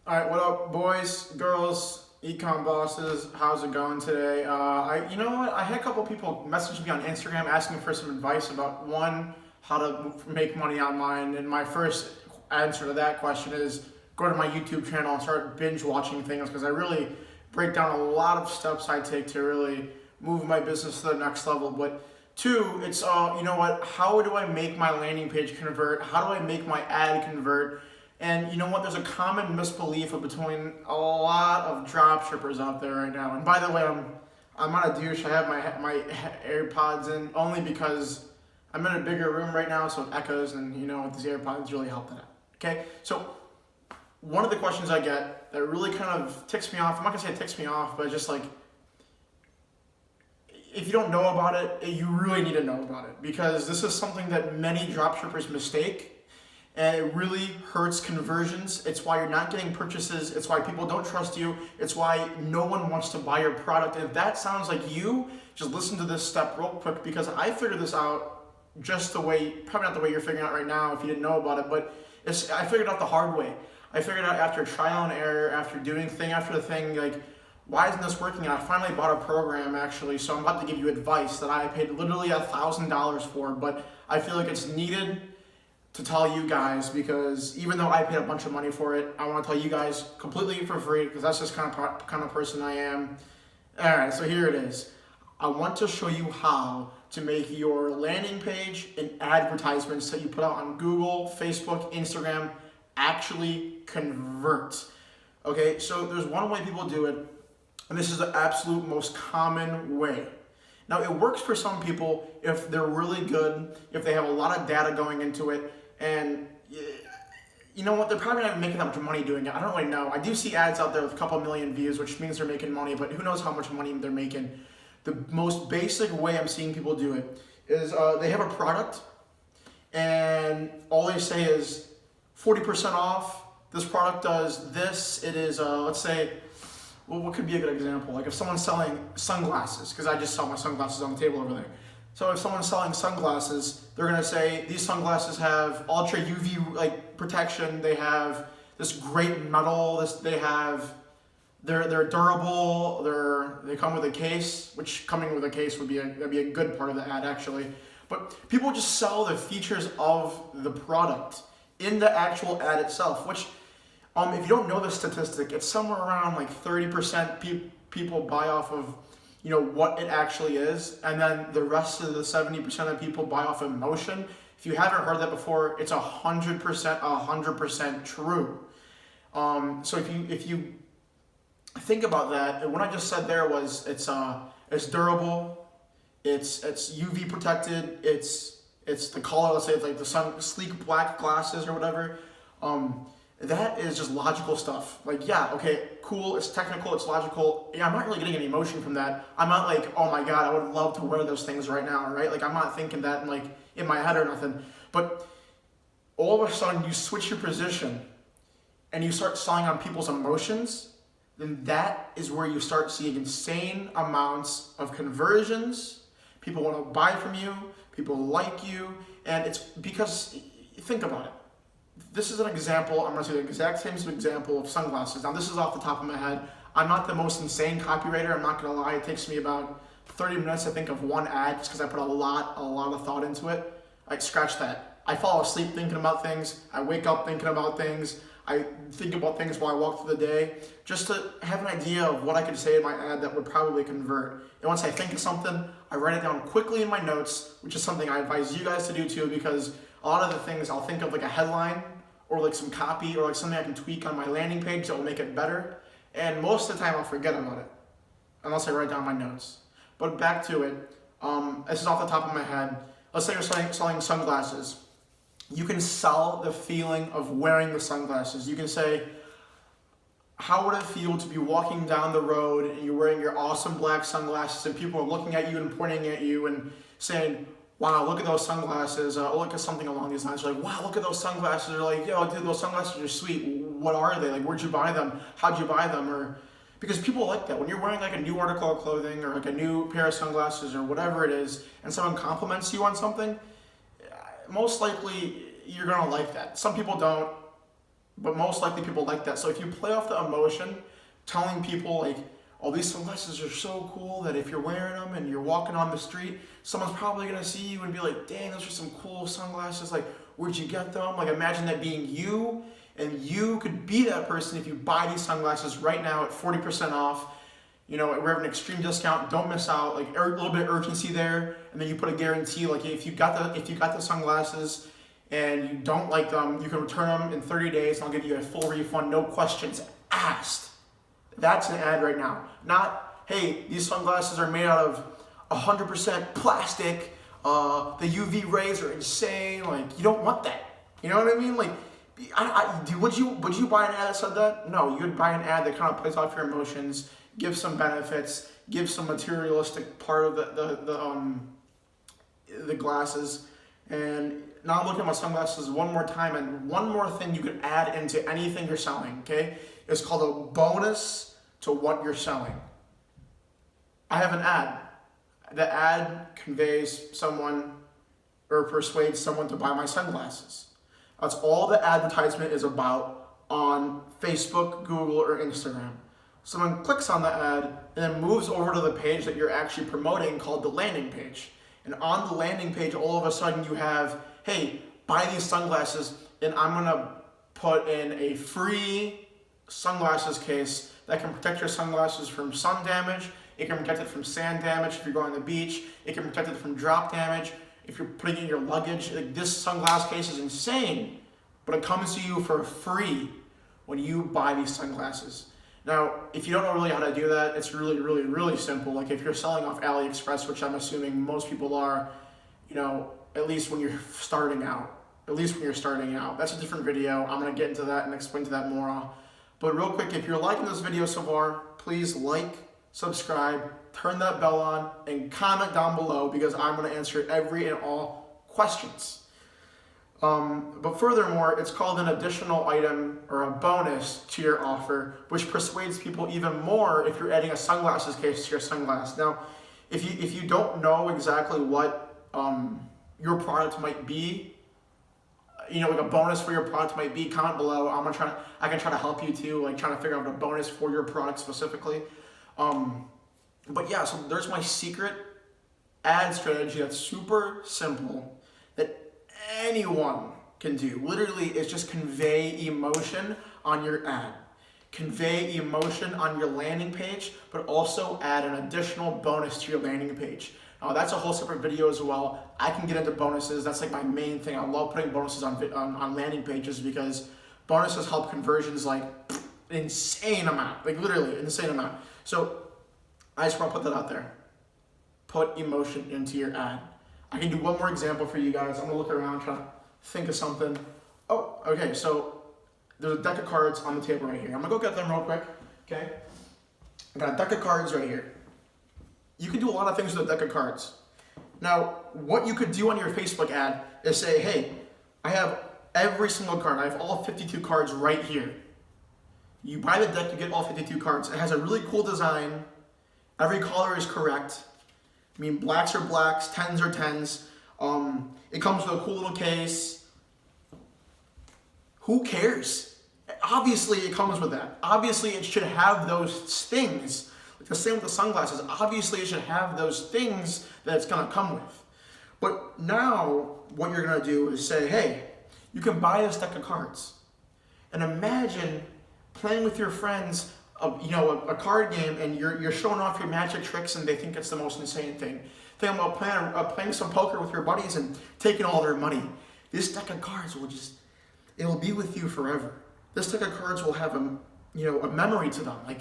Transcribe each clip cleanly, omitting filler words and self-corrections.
All right, what up, boys, girls, ecom bosses? How's it going today? You know what? I had a couple people message me on Instagram asking for some advice about one, how to make money online, and my first answer to that question is go to my YouTube channel and start binge watching things because I really break down a lot of steps I take to really move my business to the next level. But two, it's you know what? How do I make my landing page convert? How do I make my ad convert? And you know what? There's a common misbelief between a lot of drop shippers out there right now. And by the way, I'm not a douche. I have my AirPods in only because I'm in a bigger room right now, so it echoes, and you know, with these AirPods really help that out. Okay, so one of the questions I get that really kind of ticks me off. I'm not gonna say it ticks me off, but just like if you don't know about it, you really need to know about it because this is something that many dropshippers mistake and it really hurts conversions. It's why you're not getting purchases. It's why people don't trust you. It's why no one wants to buy your product. And if that sounds like you, just listen to this step real quick because I figured this out just the way, probably not the way you're figuring out right now if you didn't know about it, but I figured out the hard way. I figured out after trial and error, after doing thing after the thing, like, why isn't this working? And I finally bought a program actually, so I'm about to give you advice that I paid literally $1,000 for, but I feel like it's needed to tell you guys because even though I paid a bunch of money for it, I want to tell you guys completely for free because that's just kind of person I am. All right, so here it is. I want to show you how to make your landing page and advertisements that you put out on Google, Facebook, Instagram actually convert. Okay, so there's one way people do it, and this is the absolute most common way. Now, it works for some people if they're really good, if they have a lot of data going into it, and you know what, they're probably not even making that much money doing it. I don't really know. I do see ads out there with a couple million views, which means they're making money, but who knows how much money they're making. The most basic way I'm seeing people do it is they have a product, and all they say is 40% off. This product does this. It is, let's say, well, what could be a good example? Like if someone's selling sunglasses, because I just saw my sunglasses on the table over there. So if someone's selling sunglasses, they're gonna say these sunglasses have ultra UV like protection. They have this great metal. They're durable. They come with a case, which coming with a case that'd be a good part of the ad actually. But people just sell the features of the product in the actual ad itself, which if you don't know the statistic, it's somewhere around like 30% people buy off of, you know, what it actually is, and then the rest of the 70% of people buy off emotion. If you haven't heard that before, it's 100% true. So if you think about that, and what I just said there was it's durable, it's UV protected, it's the color. Let's say it's like the sleek black glasses or whatever. That is just logical stuff. Like, yeah, okay, cool, it's technical, it's logical. Yeah, I'm not really getting any emotion from that. I'm not like, oh my God, I would love to wear those things right now, right? Like, I'm not thinking that in my head or nothing. But all of a sudden, you switch your position and you start selling on people's emotions, then that is where you start seeing insane amounts of conversions. People want to buy from you, people like you, and it's because, think about it. This is an example, I'm going to say the exact same example of sunglasses. Now this is off the top of my head. I'm not the most insane copywriter, I'm not going to lie. It takes me about 30 minutes, I think, of one ad just because I put a lot of thought into it. Like, scratch that. I fall asleep thinking about things. I wake up thinking about things. I think about things while I walk through the day just to have an idea of what I could say in my ad that would probably convert. And once I think of something, I write it down quickly in my notes, which is something I advise you guys to do too, because a lot of the things I'll think of like a headline or like some copy or like something I can tweak on my landing page that will make it better. And most of the time I'll forget about it unless I write down my notes. But back to it, this is off the top of my head. Let's say you're selling sunglasses. You can sell the feeling of wearing the sunglasses. You can say, how would it feel to be walking down the road and you're wearing your awesome black sunglasses and people are looking at you and pointing at you and saying, wow, look at those sunglasses, look at something along these lines. They're like, wow, look at those sunglasses. They're like, yo, dude, those sunglasses are sweet. What are they? Like, where'd you buy them? How'd you buy them? Or because people like that. When you're wearing like a new article of clothing or like a new pair of sunglasses or whatever it is, and someone compliments you on something, most likely you're gonna like that. Some people don't. But most likely people like that. So if you play off the emotion, telling people like, oh, these sunglasses are so cool that if you're wearing them and you're walking on the street, someone's probably gonna see you and be like, dang, those are some cool sunglasses. Like, where'd you get them? Like, imagine that being you, and you could be that person if you buy these sunglasses right now at 40% off. You know, we're having an extreme discount. Don't miss out. Like, a little bit of urgency there, and then you put a guarantee. Like, if you got the sunglasses and you don't like them, you can return them in 30 days, and I'll give you a full refund, no questions asked. That's an ad right now. Not, hey, these sunglasses are made out of 100% plastic. The UV rays are insane. Like, you don't want that. You know what I mean? Like, would you buy an ad that said that? No, you would buy an ad that kind of plays off your emotions, gives some benefits, gives some materialistic part of the glasses. And now I'm looking at my sunglasses one more time, and one more thing you could add into anything you're selling, okay? It's called a bonus to what you're selling. I have an ad. The ad conveys someone or persuades someone to buy my sunglasses. That's all the advertisement is about on Facebook, Google, or Instagram. Someone clicks on the ad and then moves over to the page that you're actually promoting called the landing page. And on the landing page, all of a sudden you have, hey, buy these sunglasses, and I'm gonna put in a free sunglasses case that can protect your sunglasses from sun damage. It can protect it from sand damage if you're going on the beach. It can protect it from drop damage if you're putting it in your luggage. Like, this sunglass case is insane, but it comes to you for free when you buy these sunglasses. Now, if you don't know really how to do that, it's really, really, really simple. Like, if you're selling off AliExpress, which I'm assuming most people are, you know, at least when you're starting out. That's a different video. I'm going to get into that and explain to that more. But real quick, if you're liking this video so far, please like, subscribe, turn that bell on, and comment down below, because I'm going to answer every and all questions. But furthermore, it's called an additional item or a bonus to your offer, which persuades people even more if you're adding a sunglasses case to your sunglass. Now, if you don't know exactly what your product might be, you know, like a bonus for your product might be, comment below. I can try to help you too, like trying to figure out a bonus for your product specifically. But yeah, so there's my secret ad strategy that's super simple that anyone can do. Literally, it's just convey emotion on your ad. Convey emotion on your landing page, but also add an additional bonus to your landing page. That's a whole separate video as well. I can get into bonuses. That's like my main thing. I love putting bonuses on landing pages, because bonuses help conversions like an insane amount. Like, literally an insane amount. So I just want to put that out there. Put emotion into your ad. I can do one more example for you guys. I'm gonna look around, try to think of something. Oh, okay, so there's a deck of cards on the table right here. I'm gonna go get them real quick, okay? I got a deck of cards right here. You can do a lot of things with a deck of cards. Now, what you could do on your Facebook ad is say, hey, I have every single card. I have all 52 cards right here. You buy the deck, you get all 52 cards. It has a really cool design. Every color is correct. I mean, blacks are blacks, 10s are 10s. It comes with a cool little case. Who cares? Obviously, it comes with that. Obviously, it should have those things. Like the same with the sunglasses. Obviously, it should have those things that it's going to come with. But now, what you're going to do is say, hey, you can buy this deck of cards. And imagine playing with your friends a card game, and you're showing off your magic tricks, and they think it's the most insane thing. Think about playing some poker with your buddies and taking all their money. This deck of cards it'll be with you forever. This deck of cards will have a memory to them. Like,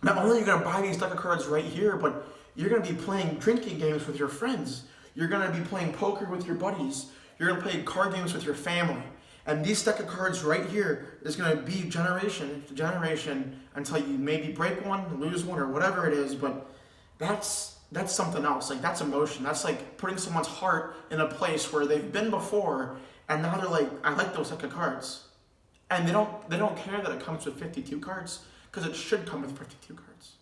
not only are you gonna buy these deck of cards right here, but you're gonna be playing drinking games with your friends. You're gonna be playing poker with your buddies. You're gonna play card games with your family. And these deck of cards right here is going to be generation to generation until you maybe break one, lose one, or whatever it is. But that's something else. Like, that's emotion. That's like putting someone's heart in a place where they've been before, and now they're like, I like those deck of cards. And they don't care that it comes with 52 cards, because it should come with 52 cards.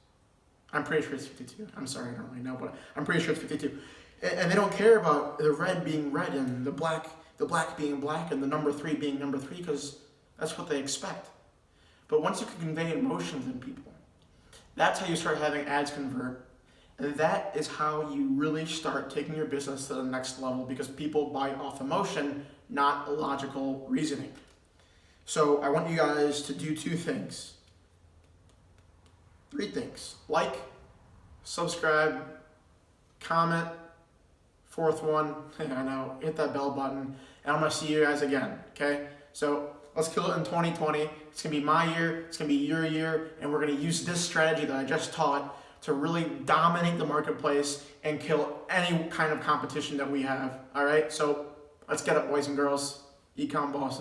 I'm pretty sure it's 52. I'm sorry, I don't really know, but I'm pretty sure it's 52. And they don't care about the red being red and the black being black and the number 3 being number 3, because That's what they expect. But once you can convey emotions in people, that's how you start having ads convert. And that is how you really start taking your business to the next level, because people buy off emotion, not logical reasoning. So I want you guys to do 2 things. 3 things. Like, subscribe, comment, 4th one, I know, hit that bell button, and I'm going to see you guys again, okay? So let's kill it in 2020. It's going to be my year, it's going to be your year, and we're going to use this strategy that I just taught to really dominate the marketplace and kill any kind of competition that we have, all right? So let's get it, boys and girls, ecom bosses.